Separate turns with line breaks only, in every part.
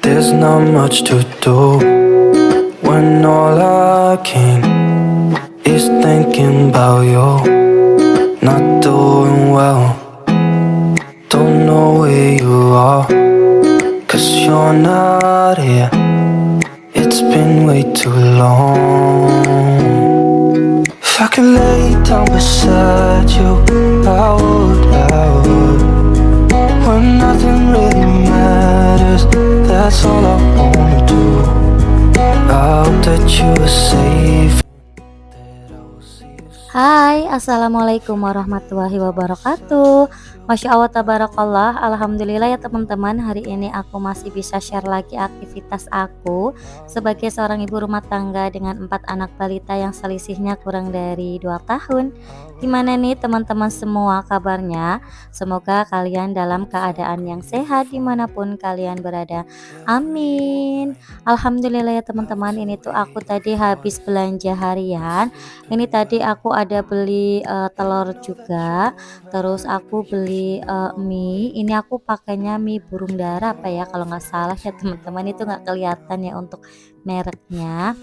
There's not much to do when all I can is thinking about you. Not doing well, don't know where you are, 'cause you're not here. It's been way too long. If I could lay down beside you, I would. When nothing really matters, that's all I wanna do. I hope that you are safe.
Hai, assalamualaikum warahmatullahi wabarakatuh. Masya Allah, tabarakallah, alhamdulillah ya teman-teman. Hari ini aku masih bisa share lagi aktivitas aku sebagai seorang ibu rumah tangga dengan 4 anak balita yang selisihnya kurang dari 2 tahun. Gimana nih teman-teman semua kabarnya? Semoga kalian dalam keadaan yang sehat dimanapun kalian berada. Amin. Alhamdulillah ya teman-teman, ini tuh aku tadi habis belanja harian. Ini tadi aku ada beli telur juga, terus aku beli mie. Ini aku pakainya mie burung dara apa ya kalau nggak salah ya teman-teman, itu nggak kelihatan ya untuk mereknya.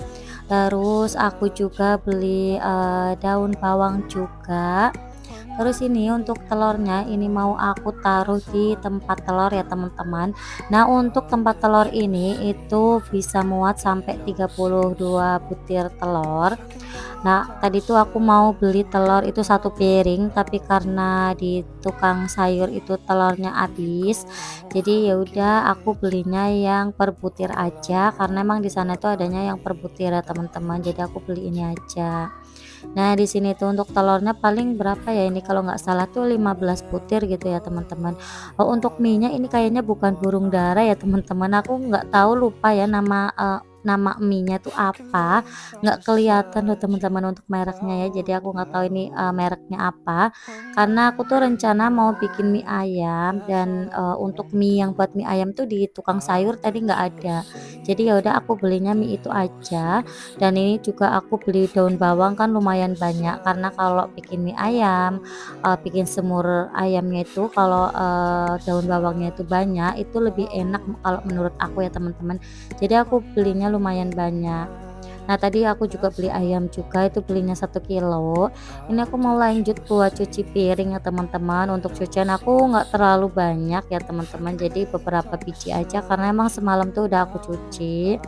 Terus aku juga beli daun bawang juga. Terus ini untuk telurnya ini mau aku taruh di tempat telur ya teman-teman. Nah, untuk tempat telur ini itu bisa muat sampai 32 butir telur. Nah, tadi tuh aku mau beli telur itu 1 piring, tapi karena di tukang sayur itu telurnya habis. Jadi ya udah aku belinya yang per butir aja karena emang di sana itu adanya yang per butir ya teman-teman. Jadi aku beli ini aja. Nah, di sini tuh untuk telurnya paling berapa ya ini kalau nggak salah tuh 15 butir gitu ya teman-teman. Oh, untuk mie-nya ini kayaknya bukan burung dara ya teman-teman. Aku nggak tahu, lupa ya nama mie-nya tuh apa, nggak kelihatan loh teman-teman untuk mereknya ya. Jadi aku nggak tahu ini mereknya apa. Karena aku tuh rencana mau bikin mie ayam dan untuk mie yang buat mie ayam tuh di tukang sayur tadi nggak ada. Jadi ya udah aku belinya mie itu aja. Dan ini juga aku beli daun bawang kan lumayan banyak karena kalau bikin mie ayam, bikin semur ayamnya itu kalau daun bawangnya itu banyak itu lebih enak kalau menurut aku ya teman-teman. Jadi aku belinya lumayan banyak. Nah, tadi aku juga beli ayam juga, itu belinya 1 kilo. Ini aku mau lanjut buat cuci piring ya teman-teman. Untuk cucian aku nggak terlalu banyak ya teman-teman, jadi beberapa biji aja karena emang semalam tuh udah aku cuci.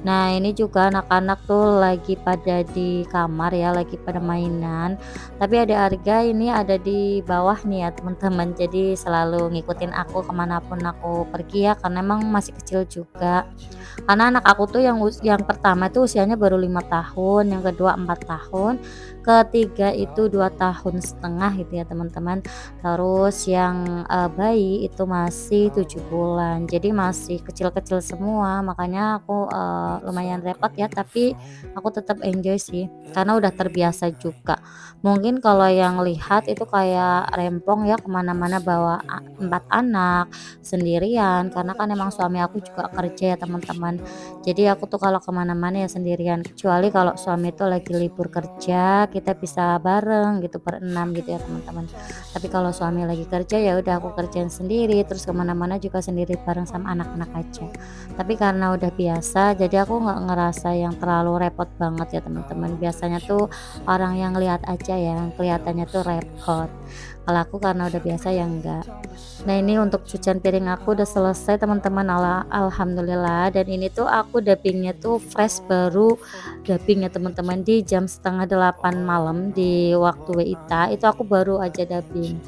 Nah, ini juga anak-anak tuh lagi pada di kamar ya, lagi pada mainan. Tapi ada Arga ini ada di bawah nih ya teman-teman, jadi selalu ngikutin aku kemanapun aku pergi ya karena emang masih kecil juga. Karena anak aku tuh yang pertama itu usianya baru 5 tahun, yang kedua 4 tahun, ketiga itu 2 tahun setengah gitu ya teman-teman. Terus yang bayi itu masih 7 bulan, jadi masih kecil-kecil semua. Makanya aku lumayan repot ya, tapi aku tetap enjoy sih karena udah terbiasa juga. Mungkin kalau yang lihat itu kayak rempong ya, kemana-mana bawa 4 anak sendirian karena kan emang suami aku juga kerja ya teman-teman. Jadi aku tuh kalau kemana-mana ya sendirian, kecuali kalau suami tuh lagi libur kerja kita bisa bareng gitu berenam gitu ya teman-teman. Tapi kalau suami lagi kerja ya udah aku kerjain sendiri, terus kemana-mana juga sendiri bareng sama anak-anak aja. Tapi karena udah biasa jadi aku nggak ngerasa yang terlalu repot banget ya teman-teman. Biasanya tuh orang yang lihat aja ya, yang kelihatannya tuh repot. Kalau aku karena udah biasa ya enggak. Nah, ini untuk cucian piring aku udah selesai teman-teman, alhamdulillah. Dan ini tuh aku dubbingnya tuh fresh, baru dubbing ya teman-teman di jam setengah 8 malam di waktu WITA itu aku baru aja dubbing.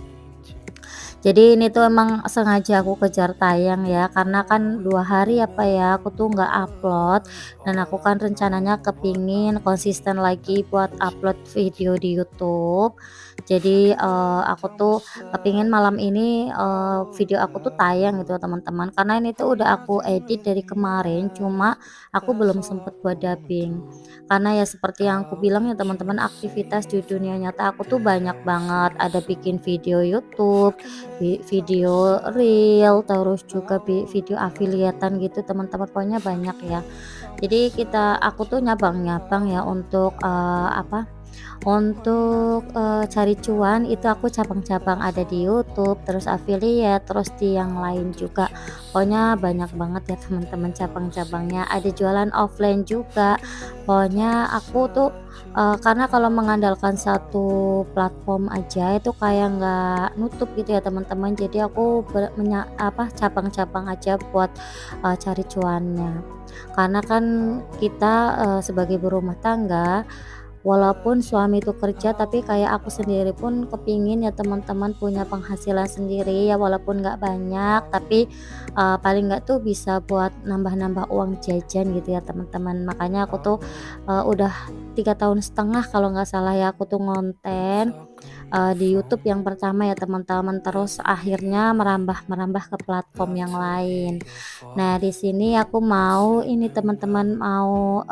Jadi ini tuh emang sengaja aku kejar tayang ya karena kan 2 hari apa ya aku tuh nggak upload, dan aku kan rencananya kepingin konsisten lagi buat upload video di YouTube. Jadi aku tuh kepingin malam ini video aku tuh tayang gitu teman-teman, karena ini tuh udah aku edit dari kemarin, cuma aku belum sempet buat dubbing. Karena ya seperti yang aku bilang ya teman-teman, aktivitas di dunia nyata aku tuh banyak banget, ada bikin video YouTube, video reel, terus juga video afiliatan gitu teman-teman, pokoknya banyak ya. Jadi aku tuh nyabang-nyabang ya untuk apa Untuk, cari cuan itu aku cabang-cabang ada di YouTube, terus affiliate, terus di yang lain juga. Pokoknya banyak banget ya teman-teman cabang-cabangnya, ada jualan offline juga. Pokoknya aku tuh, karena kalau mengandalkan satu platform aja itu kayak nggak nutup gitu ya teman-teman, jadi aku cabang-cabang aja buat, cari cuannya. Karena kan kita, sebagai berumah tangga, walaupun suami itu kerja, tapi kayak aku sendiri pun kepingin ya teman-teman punya penghasilan sendiri ya walaupun nggak banyak, tapi, paling nggak tuh bisa buat nambah-nambah uang jajan gitu ya teman-teman. Makanya aku tuh, udah 3 tahun setengah kalau nggak salah ya aku tuh ngonten, di YouTube yang pertama ya teman-teman, terus akhirnya merambah-merambah ke platform yang lain. Nah, di sini aku mau ini teman-teman, mau,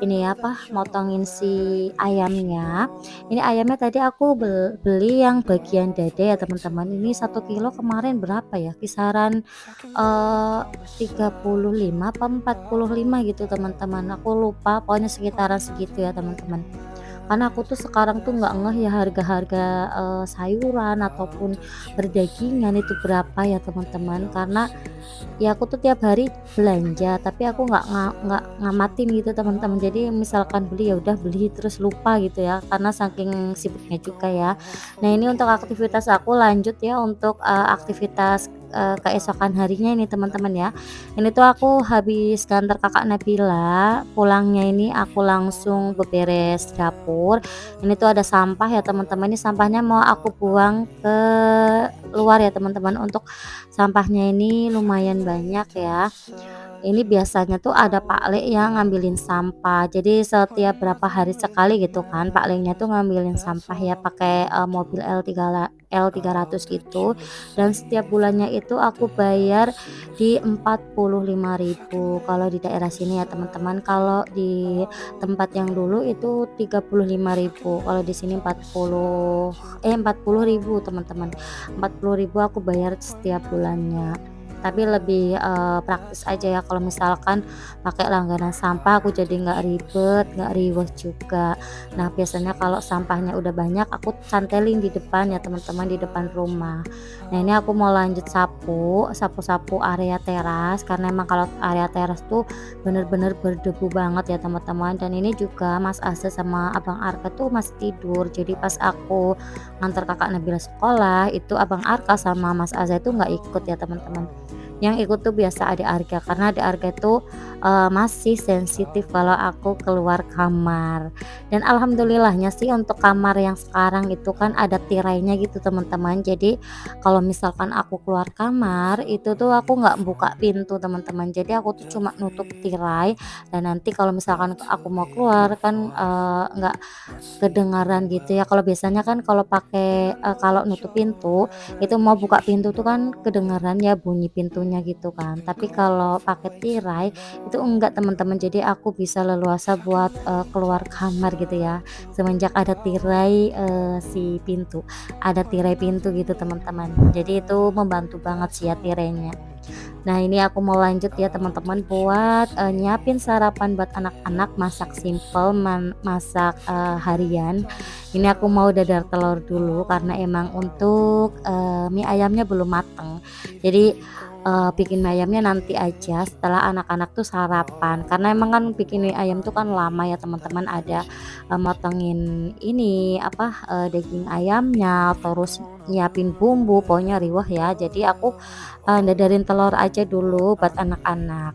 ini apa, motongin si ayamnya. Ini ayamnya tadi aku beli yang bagian dada ya teman-teman. Ini 1 kilo kemarin berapa ya, kisaran, eee, 35 apa 45 gitu teman-teman, aku lupa, pokoknya sekitaran segitu ya teman-teman. Karena aku tuh sekarang tuh nggak ngeh ya harga-harga, sayuran ataupun berdagingan itu berapa ya teman-teman, karena ya aku tuh tiap hari belanja, tapi aku nggak ngamatin gitu teman-teman. Jadi misalkan beli, ya udah beli terus lupa gitu ya, karena saking sibuknya juga ya. Nah ini untuk aktivitas aku lanjut ya untuk, aktivitas, keesokan harinya ini teman-teman ya. Ini tuh aku habis kantor kakak Nabila, pulangnya ini aku langsung beberes dapur. Ini tuh ada sampah ya teman-teman, ini sampahnya mau aku buang ke luar ya teman-teman. Untuk sampahnya ini lumayan banyak ya. Ini biasanya tuh ada Pak Le yang ngambilin sampah. Jadi setiap berapa hari sekali gitu kan Pak Le-nya tuh ngambilin sampah ya pakai, mobil L300 gitu, dan setiap bulannya itu aku bayar di 45.000 kalau di daerah sini ya teman-teman. Kalau di tempat yang dulu itu 35.000, kalau di sini 40.000 teman-teman. 40.000 aku bayar setiap bulannya. Tapi lebih, praktis aja ya kalau misalkan pakai langganan sampah, aku jadi nggak ribet, nggak riweh juga. Nah, biasanya kalau sampahnya udah banyak aku cantelin di depan ya teman-teman, di depan rumah. Nah, ini aku mau lanjut sapu-sapu area teras, karena emang kalau area teras tuh bener-bener berdebu banget ya teman-teman, dan ini juga Mas Ase sama Abang Arka tuh masih tidur. Jadi pas aku nganter kakak Nabila sekolah, itu Abang Arka sama Mas Aza itu nggak ikut ya teman-teman. Yang ikut tuh biasa adik Arga, karena adik Arga itu, masih sensitif kalau aku keluar kamar. Dan alhamdulillahnya sih untuk kamar yang sekarang itu kan ada tirainya gitu teman-teman. Jadi kalau misalkan aku keluar kamar itu tuh aku nggak buka pintu teman-teman. Jadi aku tuh cuma nutup tirai, dan nanti kalau misalkan aku mau keluar kan, nggak kedengaran gitu ya. Kalau biasanya kan kalau pakai, kalau nutup pintu itu mau buka pintu tuh kan kedengaran ya bunyi pintunya gitu kan. Tapi kalau pakai tirai itu enggak teman-teman. Jadi aku bisa leluasa buat, keluar kamar gitu ya. Semenjak ada tirai, si pintu, ada tirai pintu gitu teman-teman. Jadi itu membantu banget sih ya tirainya. Nah, ini aku mau lanjut ya teman-teman buat, nyiapin sarapan buat anak-anak, masak simpel, masak, harian. Ini aku mau dadar telur dulu karena emang untuk, mie ayamnya belum mateng. Jadi, bikin mie ayamnya nanti aja setelah anak-anak tuh sarapan. Karena emang kan bikin mie ayam tuh kan lama ya teman-teman, ada, motongin ini apa, daging ayamnya, terus nyiapin bumbu, pokoknya riweh ya. Jadi aku, dadarin telur aja dulu buat anak-anak.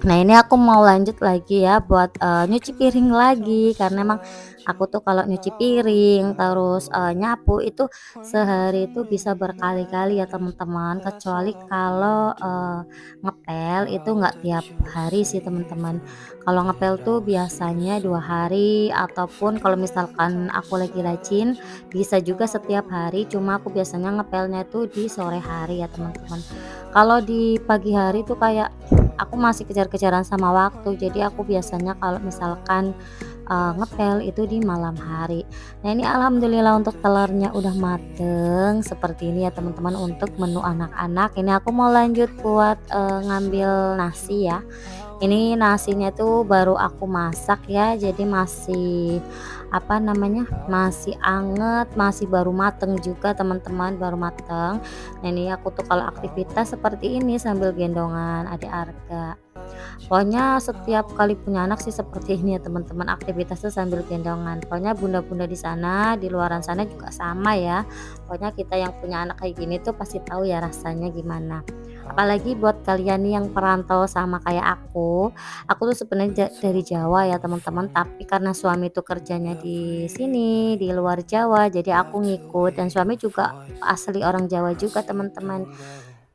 Nah, ini aku mau lanjut lagi ya buat, nyuci piring lagi, karena emang aku tuh kalau nyuci piring terus, nyapu itu sehari itu bisa berkali-kali ya teman-teman, kecuali kalau, ngepel itu nggak tiap hari sih teman-teman. Kalau ngepel tuh biasanya 2 hari, ataupun kalau misalkan aku lagi rajin bisa juga setiap hari, cuma aku biasanya ngepelnya tuh di sore hari ya teman-teman. Kalau di pagi hari tuh kayak aku masih kejar-kejaran sama waktu, jadi aku biasanya kalau misalkan, ngepel itu di malam hari. Nah, ini alhamdulillah untuk telurnya udah mateng seperti ini ya teman-teman untuk menu anak-anak. Ini aku mau lanjut buat, ngambil nasi ya. Ini nasinya tuh baru aku masak ya, jadi masih apa namanya, masih anget, masih baru mateng juga teman-teman, baru mateng. Nah ini aku tuh kalau aktivitas seperti ini sambil gendongan adik Arga. Pokoknya setiap kali punya anak sih seperti ini ya teman-teman, aktivitas tuh sambil gendongan. Pokoknya bunda-bunda di sana, di luaran sana juga sama ya. Pokoknya kita yang punya anak kayak gini tuh pasti tahu ya rasanya gimana. Apalagi buat kalian nih yang perantau sama kayak aku tuh sebenarnya dari Jawa ya teman-teman, tapi karena suami tuh kerjanya di sini, di luar Jawa, jadi aku ngikut dan suami juga asli orang Jawa juga teman-teman.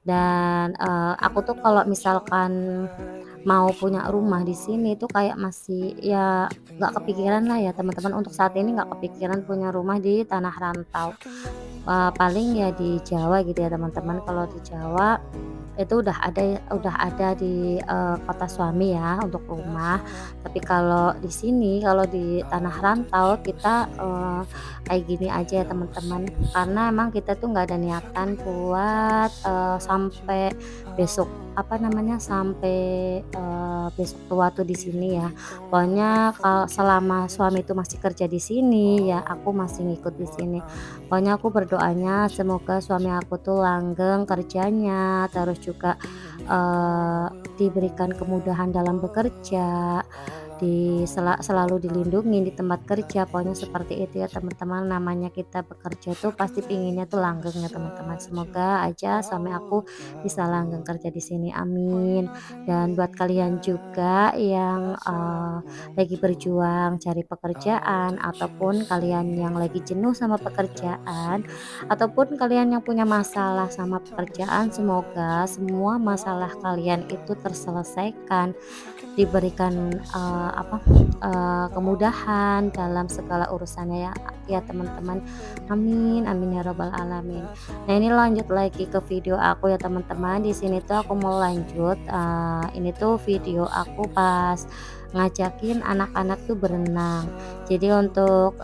Dan, aku tuh kalau misalkan mau punya rumah di sini tuh kayak masih ya nggak kepikiran lah ya teman-teman, untuk saat ini nggak kepikiran punya rumah di tanah rantau, paling ya di Jawa gitu ya teman-teman. Kalau di Jawa itu udah ada di, kota suami ya untuk rumah. Tapi kalau di sini, kalau di tanah rantau kita, kayak gini aja ya teman-teman, karena emang kita tuh nggak ada niatan buat, sampai besok apa namanya, sampai, besok tua tuh di sini ya. Pokoknya kalau selama suami itu masih kerja di sini, ya aku masih ngikut di sini. Pokoknya aku berdoanya semoga suami aku tuh langgeng kerjanya, terus juga, eee, diberikan kemudahan dalam bekerja, selalu dilindungi di tempat kerja, pokoknya seperti itu ya teman-teman. Namanya kita bekerja tuh pasti pinginnya tuh langgeng ya teman-teman. Semoga aja suami aku bisa langgeng kerja di sini, amin. Dan buat kalian juga yang, lagi berjuang cari pekerjaan, ataupun kalian yang lagi jenuh sama pekerjaan, ataupun kalian yang punya masalah sama pekerjaan, semoga semua masalah kalian itu terselesaikan, diberikan, kemudahan dalam segala urusannya ya ya teman-teman. Amin amin ya robbal alamin. Nah ini lanjut lagi ke video aku ya teman-teman. Di sini tuh aku mau lanjut, ini tuh video aku pas ngajakin anak-anak tuh berenang. Jadi untuk,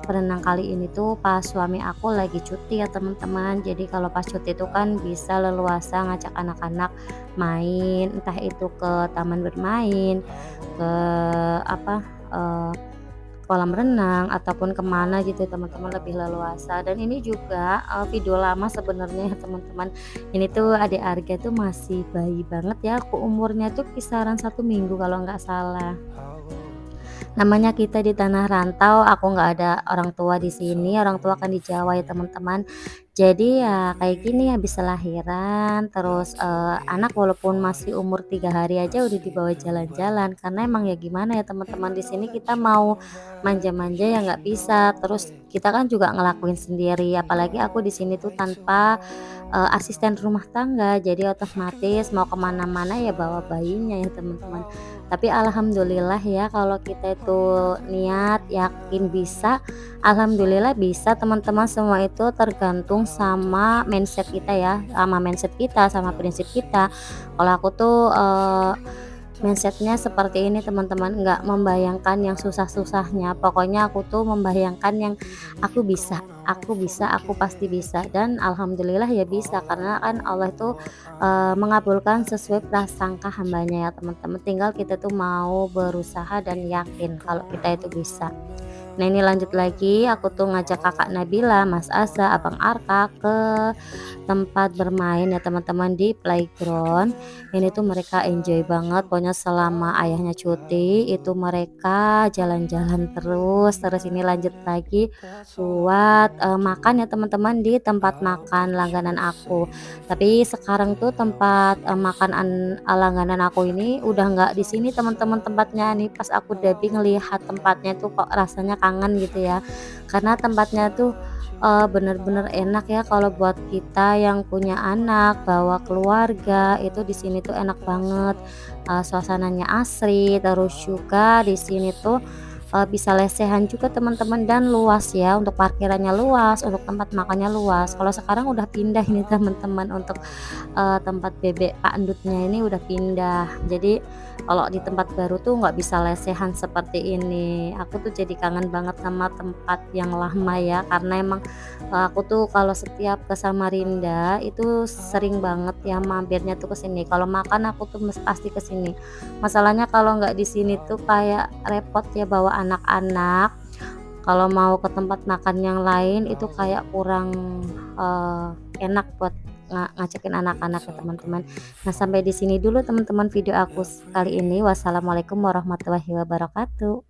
berenang kali ini tuh pas suami aku lagi cuti ya teman-teman. Jadi kalau pas cuti itu kan bisa leluasa ngajak anak-anak main, entah itu ke taman bermain, ke apa, eee, kolam renang ataupun kemana gitu ya teman-teman, lebih leluasa. Dan ini juga, video lama sebenarnya ya teman-teman. Ini tuh adik Arga tuh masih bayi banget ya, aku umurnya tuh kisaran 1 minggu kalau nggak salah. Namanya kita di tanah rantau, aku nggak ada orang tua di sini, orang tua kan di Jawa ya teman-teman. Jadi ya kayak gini, habis lahiran terus, anak walaupun masih umur 3 hari aja udah dibawa jalan-jalan, karena emang ya gimana ya teman-teman, di sini kita mau manja-manja ya nggak bisa, terus kita kan juga ngelakuin sendiri, apalagi aku di sini tuh tanpa, asisten rumah tangga, jadi otomatis mau kemana mana ya bawa bayinya ya teman-teman. Tapi alhamdulillah ya kalau kita itu niat, yakin bisa, alhamdulillah bisa teman-teman, semua itu tergantung sama mindset kita ya, sama mindset kita, sama prinsip kita. Kalau aku tuh, mindset-nya seperti ini teman-teman, nggak membayangkan yang susah-susahnya, pokoknya aku tuh membayangkan yang aku bisa, aku pasti bisa, dan alhamdulillah ya bisa, karena kan Allah itu, mengabulkan sesuai prasangka hambanya ya teman-teman, tinggal kita tuh mau berusaha dan yakin kalau kita itu bisa. Nah ini lanjut lagi, aku tuh ngajak kakak Nabila, Mas Asa, Abang Arka ke tempat bermain ya teman-teman, di playground. Ini tuh mereka enjoy banget, pokoknya selama ayahnya cuti itu mereka jalan-jalan terus. Terus ini lanjut lagi buat, makan ya teman-teman di tempat makan langganan aku. Tapi sekarang tuh tempat, langganan aku ini udah nggak di sini teman-teman tempatnya nih. Pas aku dubbing ngelihat tempatnya tuh kok rasanya kangen gitu ya. Karena tempatnya tuh, bener-bener enak ya kalau buat kita yang punya anak, bawa keluarga, itu di sini tuh enak banget. Suasananya asri, terus juga di sini tuh bisa lesehan juga teman-teman, dan luas ya, untuk parkirannya luas, untuk tempat makannya luas. Kalau sekarang udah pindah ini teman-teman, untuk tempat bebek pakndutnya ini udah pindah. Jadi kalau di tempat baru tuh nggak bisa lesehan seperti ini. Aku tuh jadi kangen banget sama tempat yang lama ya, karena emang aku tuh kalau setiap ke Samarinda itu sering banget ya mampirnya tuh ke sini. Kalau makan aku tuh pasti ke sini. Masalahnya kalau nggak di sini tuh kayak repot ya bawa anak-anak. Kalau mau ke tempat makan yang lain itu kayak kurang eee, enak buat ngajakin anak-anak ya teman-teman. Nah, sampai di sini dulu teman-teman video aku kali ini. Wassalamualaikum warahmatullahi wabarakatuh.